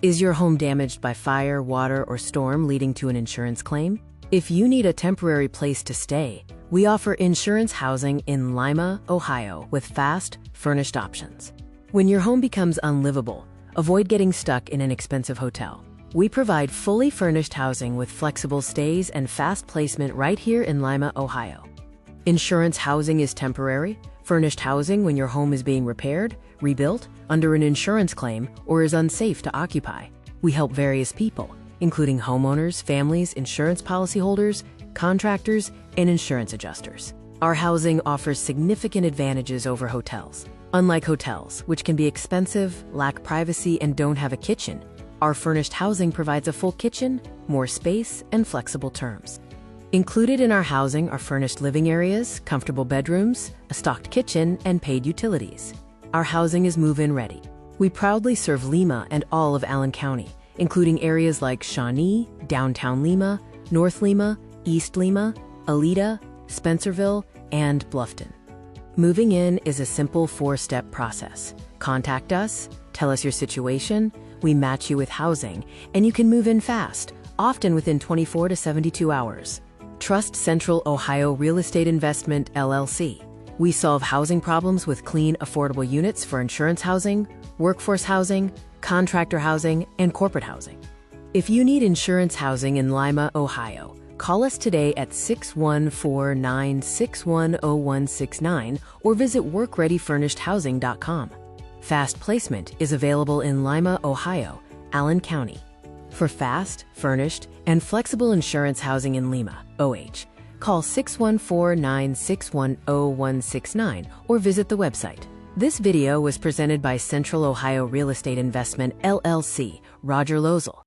Is your home damaged by fire, water, or storm leading to an insurance claim? If you need a temporary place to stay, we offer Insurance Housing in Lima, Ohio, with fast, furnished options. When your home becomes unlivable, avoid getting stuck in an expensive hotel. We provide fully furnished housing with flexible stays and fast placement right here in Lima, Ohio. Insurance Housing is temporary, furnished housing when your home is being repaired, rebuilt, under an insurance claim, or is unsafe to occupy. We help various people, including homeowners, families, insurance policyholders, contractors, and insurance adjusters. Our housing offers significant advantages over hotels. Unlike hotels, which can be expensive, lack privacy, and don't have a kitchen, our furnished housing provides a full kitchen, more space, and flexible terms. Included in our housing are furnished living areas, comfortable bedrooms, a stocked kitchen, and paid utilities. Our housing is move-in ready. We proudly serve Lima and all of Allen County, including areas like Shawnee, downtown Lima, North Lima, East Lima, Elida, Spencerville, and Bluffton. Moving in is a simple 4-step process. Contact us, tell us your situation, we match you with housing, and you can move in fast, often within 24 to 72 hours. Trust Central Ohio Real Estate Investment, LLC. We solve housing problems with clean, affordable units for insurance housing, workforce housing, contractor housing, and corporate housing. If you need insurance housing in Lima, Ohio, call us today at 614-961-0169 or visit workreadyfurnishedhousing.com. Fast placement is available in Lima, Ohio, Allen County. For fast, furnished, and flexible insurance housing in Lima, OH, call 614-961-0169 or visit the website. This video was presented by Central Ohio Real Estate Investment, LLC, Roger Lozel.